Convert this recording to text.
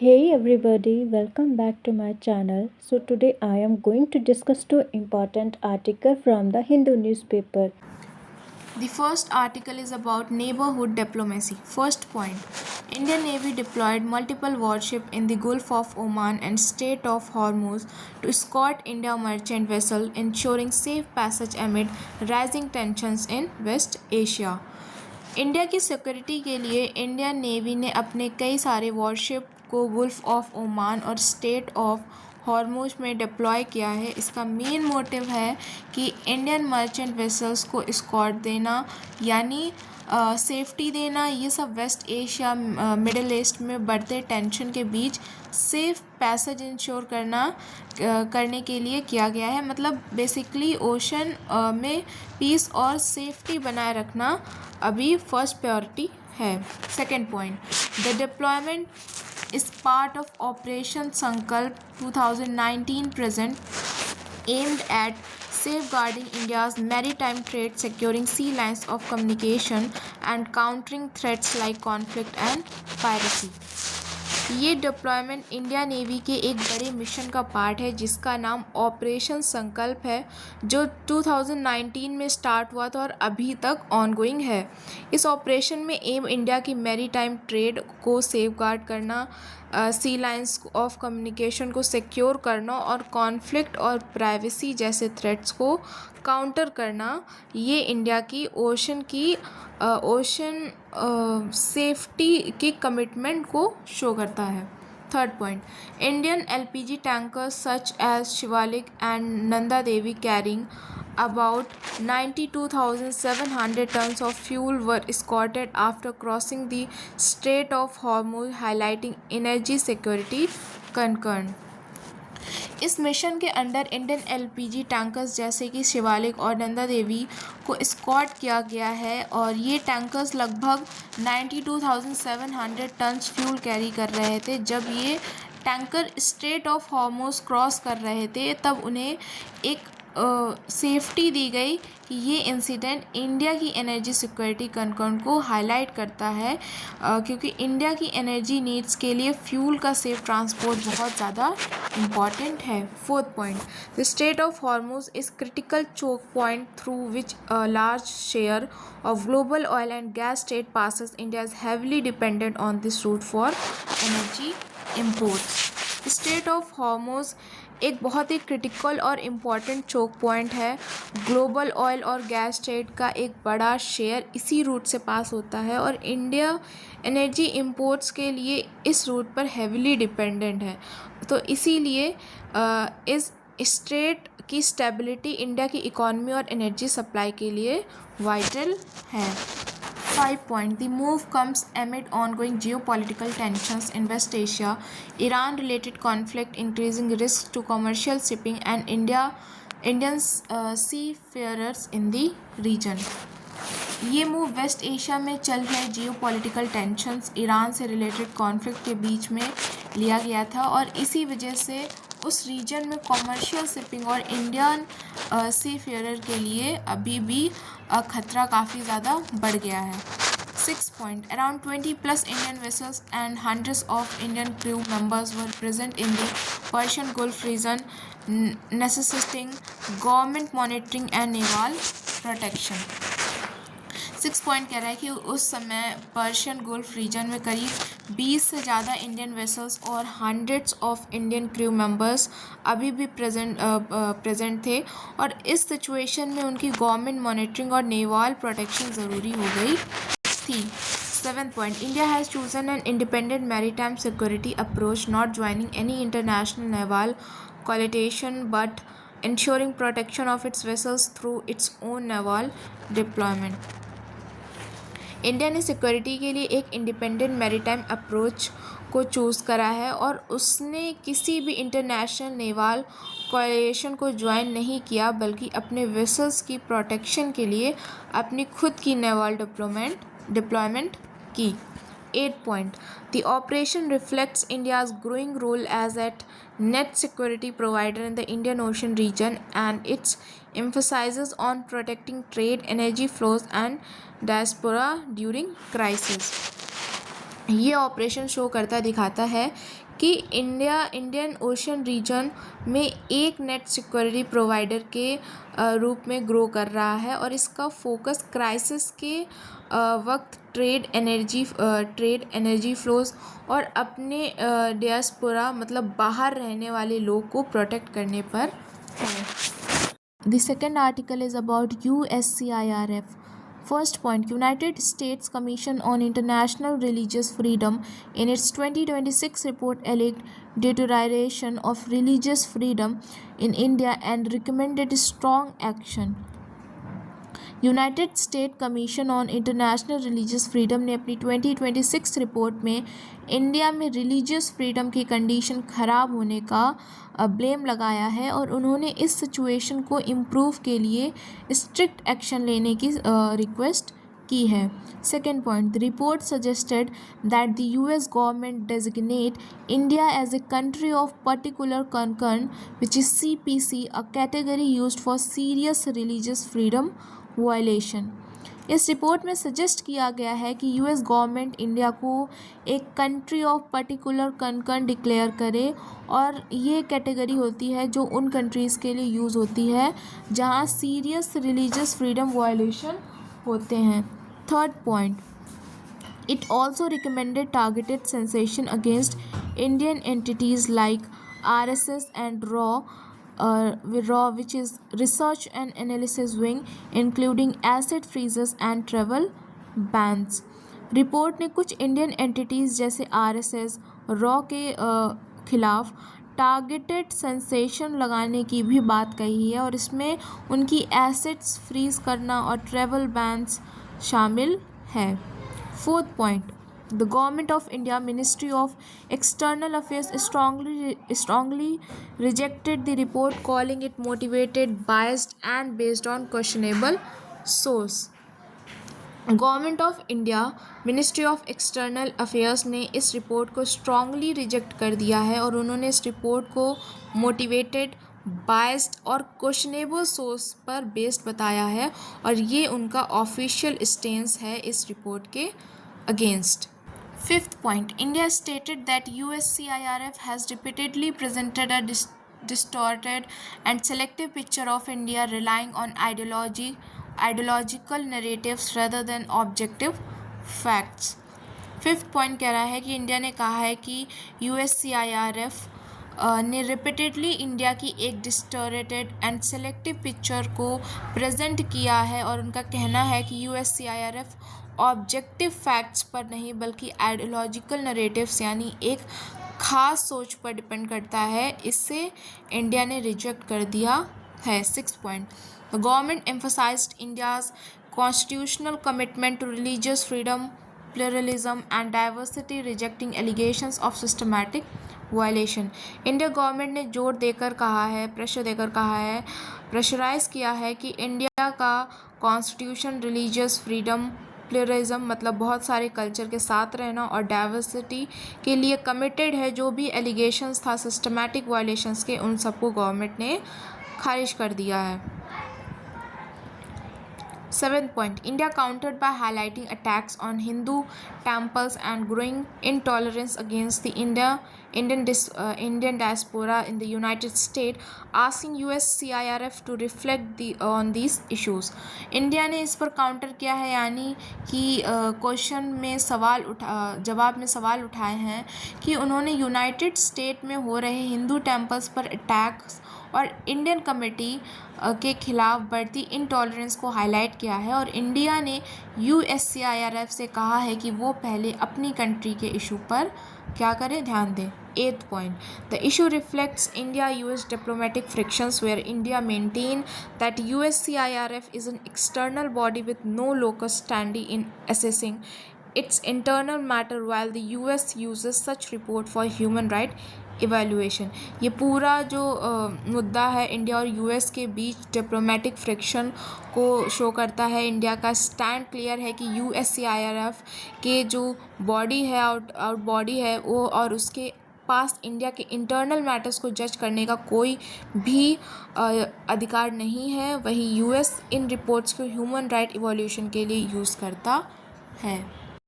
Hey everybody, welcome back to my channel. So today I am going to discuss two important articles from the Hindu newspaper. The first article is about neighborhood diplomacy. First point, Indian Navy deployed multiple warships in the Gulf of Oman and Strait of Hormuz to escort India merchant vessels, ensuring safe passage amid rising tensions in West Asia. India की security के लिए Indian navy ने अपने कई सारे worship को Gulf of Oman और state of Hormuz में डिप्लॉय किया है। इसका मेन मोटिव है कि इंडियन मर्चेंट वेसल्स को स्कॉट देना यानी सेफ्टी देना। ये सब वेस्ट एशिया मिडिल ईस्ट में बढ़ते टेंशन के बीच सेफ पैसेज इंश्योर करने के लिए किया गया है। मतलब बेसिकली ओशन में पीस और सेफ्टी बनाए रखना अभी फर्स्ट प्रायोरिटी है। Second point, the deployment is part of Operation Sankalp 2019 present, aimed at safeguarding India's maritime trade, securing sea lines of communication, and countering threats like conflict and piracy. ये deployment India navy के एक बड़े mission का part है जिसका नाम operation संकल्प है, जो 2019 में स्टार्ट हुआ था और अभी तक ऑनगोइंग है। इस ऑपरेशन में एम इंडिया की मैरीटाइम ट्रेड को सेफगार्ड करना, सी लाइंस ऑफ कम्युनिकेशन को सिक्योर करना और कॉन्फ्लिक्ट और प्राइवेसी जैसे थ्रेट्स को काउंटर करना। ये इंडिया की ओशन सेफ्टी की कमिटमेंट को शो करता है। Third point, Indian LPG tankers such as Shivalik and Nanda Devi carrying about 92,700 tons of fuel were escorted after crossing the Strait of Hormuz, highlighting energy security concern. इस mission के under Indian LPG tankers जैसे कि शिवालिक और नंदा देवी को Scott किया गया है और ये टैंकर्स लगभग 92,700 टन्स फ्यूल कैरी कर रहे थे। जब ये tanker straight of Hormoz cross कर रहे थे तब उन्हें एक सेफ्टी दी गई कि ये इंसिडेंट इंडिया की एनर्जी सिक्योरिटी कंसर्न को हाईलाइट करता है, क्योंकि इंडिया की एनर्जी नीड्स के लिए फ्यूल का सेफ ट्रांसपोर्ट बहुत ज़्यादा इम्पॉर्टेंट है। Fourth point, the strait of Hormuz is critical choke point through which a large share of global oil and gas trade passes. India is heavily dependent on this route for energy imports. State of Hormuz एक बहुत ही critical और important choke point है। Global oil और gas trade का एक बड़ा share इसी root से पास होता है और इंडिया एनर्जी इंपोर्ट्स के लिए इस रूट पर हेविली डिपेंडेंट है। तो इसीलिए इस स्ट्रेट की स्टेबिलिटी इंडिया की इकॉनमी और एनर्जी सप्लाई के लिए वाइटल है। 5 point, the move comes amid ongoing geopolitical tensions in West Asia, Iran-related conflict, increasing risks to commercial shipping and Indian seafarers in the region. ये move waste Asia में चल रहे geopolitical tensions, Iran से related conflict के बीच में लिया गया था और इसी वजह से उस रीजन में कॉमर्शियल शिपिंग और इंडियन सीफेयर के लिए अभी भी खतरा काफ़ी ज़्यादा बढ़ गया है। 6 point, around 20 plus Indian vessels and hundreds of Indian crew members were present in the Persian Gulf region, necessitating government monitoring and naval protection. 6 point कह रहा है कि उस समय पर्शियन गल्फ रीजन में करीब 20 से ज़्यादा इंडियन वेसल्स और hundreds of Indian crew members अभी भी प्रेजेंट थे और इस सिचुएशन में उनकी गवर्नमेंट मॉनिटरिंग और नेवाल प्रोटेक्शन ज़रूरी हो गई थी। 7th point, India has chosen an independent maritime security approach, not joining any international naval coalition but ensuring protection of its vessels through its own naval deployment. India ने security के लिए एक independent maritime approach को choose करा है और उसने किसी भी इंटरनेशनल नेवाल कोएलिशन को ज्वाइन नहीं किया बल्कि अपने वेसल्स की प्रोटेक्शन के लिए अपनी खुद की नेवाल डिप्लॉयमेंट की। 8 point, the operation reflects India's growing role as a net security provider in the Indian Ocean region and its emphasizes on protecting trade, energy flows and diaspora during crisis. ये operation show करता दिखाता है कि Indian ocean reason में एक net security provider के रूप में ग्रो कर रहा है और इसका फोकस क्राइसिस के वक्त ट्रेड एनर्जी फ्लोज और अपने डियास्पोरा मतलब बाहर रहने वाले लोग को प्रोटेक्ट करने पर है। The second article is about USCIRF. First point, United States Commission on International Religious Freedom in its 2026 report alleged deterioration of religious freedom in India and recommended strong action. United state commission on international religious freedom ने अपनी 2026 report में India में religious freedom की condition ख़राब होने का blame लगाया है और उन्होंने इस सिचुएशन को इम्प्रूव के लिए स्ट्रिक्ट एक्शन लेने की रिक्वेस्ट की है। Second point, the report suggested that the US government designate India as a country of particular concern which is CPC, a category used for serious religious freedom violation. इस report में suggest किया गया है कि US government India को एक country of particular concern declare करे और ये कैटेगरी होती है जो उन कंट्रीज़ के लिए यूज़ होती है जहाँ सीरियस रिलीजियस फ्रीडम वायलेशन होते हैं। Third point, it also recommended targeted sanction against Indian entities like RSS and RAW, which is Research and Analysis Wing, including asset freezes and travel bans. Report ने कुछ Indian entities जैसे RSS, raw के खिलाफ targeted sensation लगाने की भी बात कही है और इसमें उनकी एसेट्स फ्रीज करना और ट्रैवल बैन्स शामिल है। Fourth point, the government of India ministry of external affairs strongly rejected the report, calling it motivated, biased and based on questionable source. Government of India ministry of external affairs ने इस report को strongly reject कर दिया है और उन्होंने इस report को मोटिवेटेड, बायस्ड और क्वेश्चनेबल सोर्स पर बेस्ड बताया है और ये उनका ऑफिशियल स्टेंस है इस रिपोर्ट के against. Fifth point, India stated that USCIRF has repeatedly presented a distorted and selective picture of India relying on ideological narratives rather than objective facts. Fifth point कह रहा है कि इंडिया ने कहा है कि USCIRF ने रिपीटेडली इंडिया की एक डिस्टोरेटेड एंड सेलेक्टिव पिक्चर को प्रेजेंट किया है और उनका कहना है कि USCIRF ऑब्जेक्टिव फैक्ट्स पर नहीं बल्कि आइडियोलॉजिकल नरेटिव्स यानी एक ख़ास सोच पर डिपेंड करता है, इससे इंडिया ने रिजेक्ट कर दिया है। Six point, the government emphasized India's constitutional commitment to religious freedom, pluralism and diversity, rejecting allegations of systematic violation. India government ने जोर देकर कहा है, प्रेशराइज किया है कि इंडिया का कॉन्स्टिट्यूशन रिलीजियस फ्रीडम, प्लुरलिज्म मतलब बहुत सारे कल्चर के साथ रहना और डाइवर्सिटी के लिए कमिटेड है। जो भी एलिगेशंस था सिस्टमैटिक वायलेशंस के, उन सबको गवर्नमेंट ने खारिज कर दिया है। Seventh point, India countered by highlighting attacks on Hindu temples and growing intolerance against the Indian diaspora in the United States, asking USCIRF to reflect on these issues. India ने इस पर काउंटर किया है, यानी कि क्वेश्चन में जवाब में सवाल उठाए हैं कि उन्होंने यूनाइटेड स्टेट में हो रहे हिंदू टेम्पल्स पर अटैक्स और इंडियन कमेटी के खिलाफ बढ़ती इंटॉलरेंस को हाईलाइट किया है और इंडिया ने USCIRF से कहा है कि वो पहले अपनी कंट्री के इशू पर क्या करें, ध्यान दें। एथ point, the issue reflects India-US diplomatic frictions where India maintain that USCIRF is an external body with no locus standi in assessing its internal matter while the US uses such report for human right evaluation. ये पूरा जो मुद्दा है India और US के बीच diplomatic friction को show करता है। इंडिया का स्टैंड क्लियर है कि USCIRF के जो बॉडी है आउट बॉडी है वो और उसके पास इंडिया के इंटरनल मैटर्स को जज करने का कोई भी अधिकार नहीं है। वही US इन रिपोर्ट्स को ह्यूमन राइट इवैल्यूएशन के लिए यूज़ करता है।